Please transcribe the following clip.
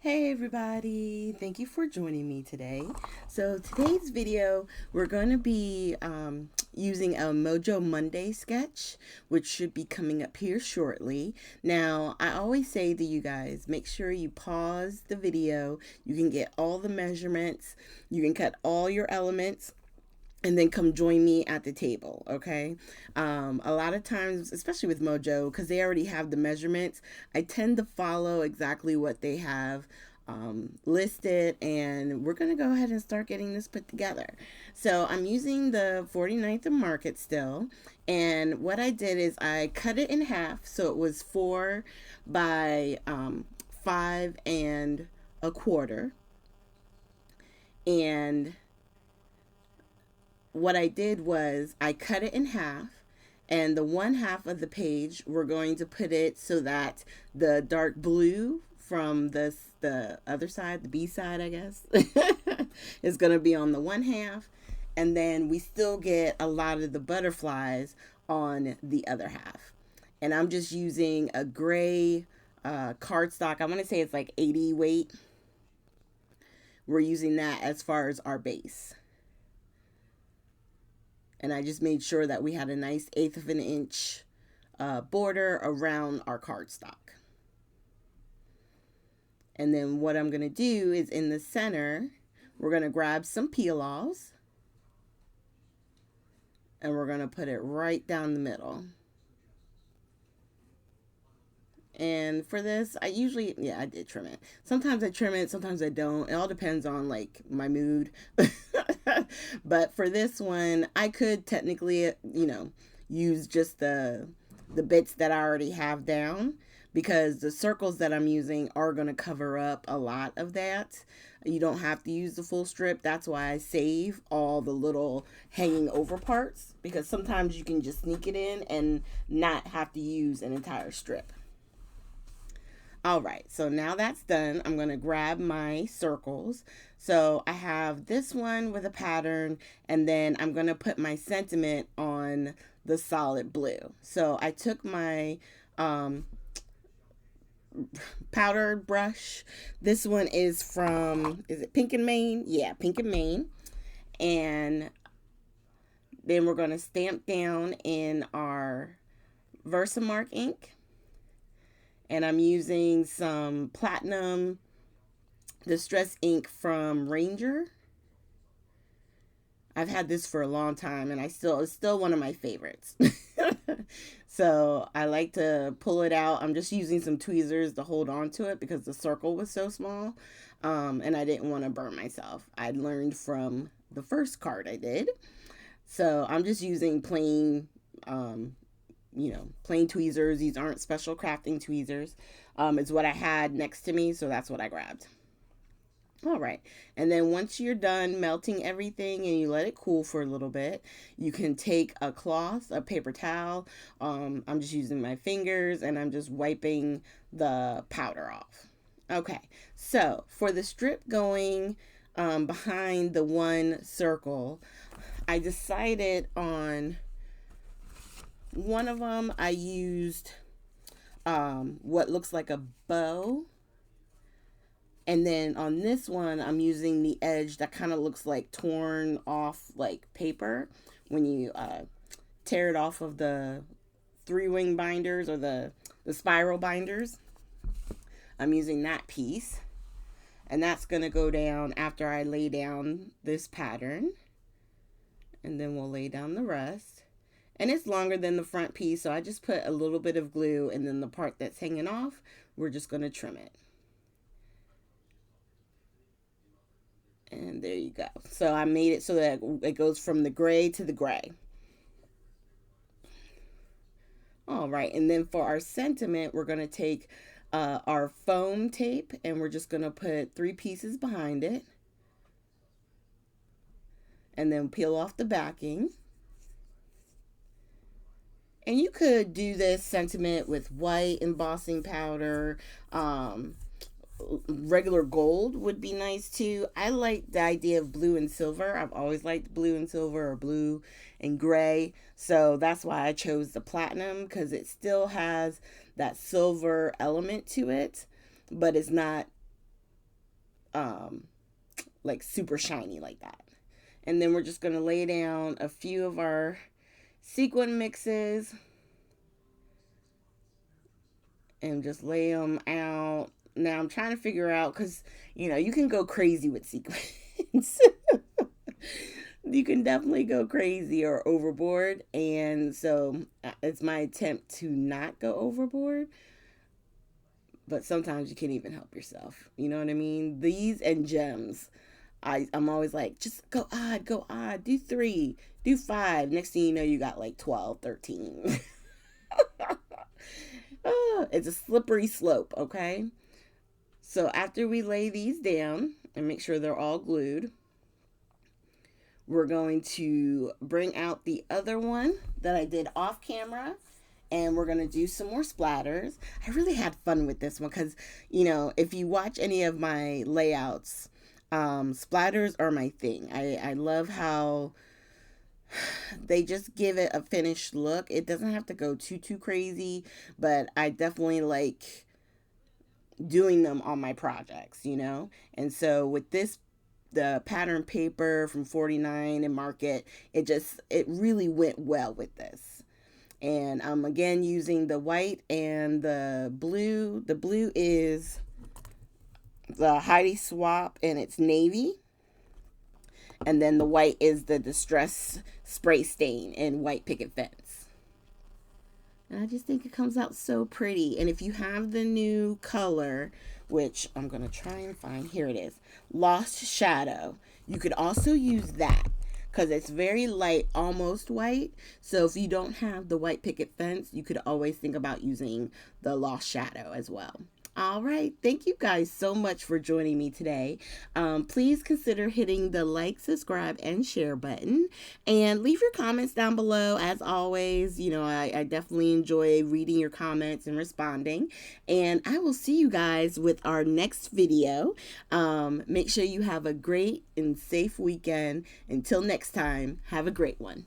Hey everybody, thank you for joining me today. So today's video, we're going to be using a Mojo Monday sketch, which should be coming up here shortly. Now, I always say to you guys, make sure you pause the video. You can get all the measurements. You can cut all your elements and then come join me at the table. Okay. A lot of times, especially with Mojo, because they already have the measurements, I tend to follow exactly what they have listed, and we're going to go ahead and start getting this put together. So I'm using the 49th and Market still, and what I did is I cut it in half, so it was 4 by 5 1/4, and what I did was I cut it in half, and the one half of the page we're going to put it so that the dark blue from the other side, the B side, I guess, is going to be on the one half, and then we still get a lot of the butterflies on the other half. And I'm just using a gray cardstock. I want to say it's like 80 weight. We're using that as far as our base. And I just made sure that we had a nice 1/8 of an inch border around our cardstock. And then what I'm going to do is in the center, we're going to grab some peel-offs and we're going to put it right down the middle. And for this, I usually, I did trim it. Sometimes I trim it, sometimes I don't. It all depends on like my mood. But for this one, I could technically, use just the bits that I already have down, because the circles that I'm using are going to cover up a lot of that. You don't have to use the full strip. That's why I save all the little hanging over parts, because sometimes you can just sneak it in and not have to use an entire strip. All right, so now that's done, I'm going to grab my circles. So I have this one with a pattern, and then I'm going to put my sentiment on the solid blue. So I took my powder brush. This one is from, is it Pink and Main? Yeah, Pink and Main. And then we're going to stamp down in our Versamark ink. And I'm using some platinum distress ink from Ranger. I've had this for a long time, and it's still one of my favorites. So I like to pull it out. I'm just using some tweezers to hold on to it because the circle was so small, and I didn't want to burn myself. I learned from the first card I did. So I'm just using plain plain tweezers. These aren't special crafting tweezers. It's what I had next to me, so that's what I grabbed. All right, and then once you're done melting everything and you let it cool for a little bit, you can take a cloth, a paper towel. I'm just using my fingers and I'm just wiping the powder off. Okay, so for the strip going behind the one circle, I decided on one of them. I used what looks like a bow. And then on this one, I'm using the edge that kind of looks like torn off like paper when you tear it off of the 3-wing binders or the spiral binders. I'm using that piece. And that's going to go down after I lay down this pattern. And then we'll lay down the rest. And it's longer than the front piece, so I just put a little bit of glue, and then the part that's hanging off, we're just going to trim it. And there you go. So I made it so that it goes from the gray to the gray. All right, and then for our sentiment, we're going to take our foam tape, and we're just going to put 3 pieces behind it. And then peel off the backing. And you could do this sentiment with white embossing powder. Regular gold would be nice too. I like the idea of blue and silver. I've always liked blue and silver, or blue and gray. So that's why I chose the platinum, because it still has that silver element to it, but it's not like super shiny like that. And then we're just going to lay down a few of our sequin mixes and just lay them out. Now I'm trying to figure out, because you can go crazy with sequins. You can definitely go crazy or overboard, and so it's my attempt to not go overboard, but sometimes you can't even help yourself, you know what I mean? These and gems, I'm always like, just go odd, do 3, do 5. Next thing you know, you got like 12, 13. It's a slippery slope, okay? So after we lay these down and make sure they're all glued, we're going to bring out the other one that I did off camera, and we're going to do some more splatters. I really had fun with this one because, if you watch any of my layouts, splatters are my thing. I love how they just give it a finished look. It doesn't have to go too crazy, but I definitely like doing them on my projects, And so with this, the pattern paper from 49 and Market, it really went well with this. And I'm again using the white and the blue. The blue is the Heidi Swapp and it's navy. And then the white is the Distress Spray Stain and White Picket Fence. And I just think it comes out so pretty. And if you have the new color, which I'm going to try and find, here it is, Lost Shadow, you could also use that because it's very light, almost white. So if you don't have the White Picket Fence, you could always think about using the Lost Shadow as well. All right. Thank you guys so much for joining me today. Please consider hitting the like, subscribe, and share button. And leave your comments down below. As always, I definitely enjoy reading your comments and responding. And I will see you guys with our next video. Make sure you have a great and safe weekend. Until next time, have a great one.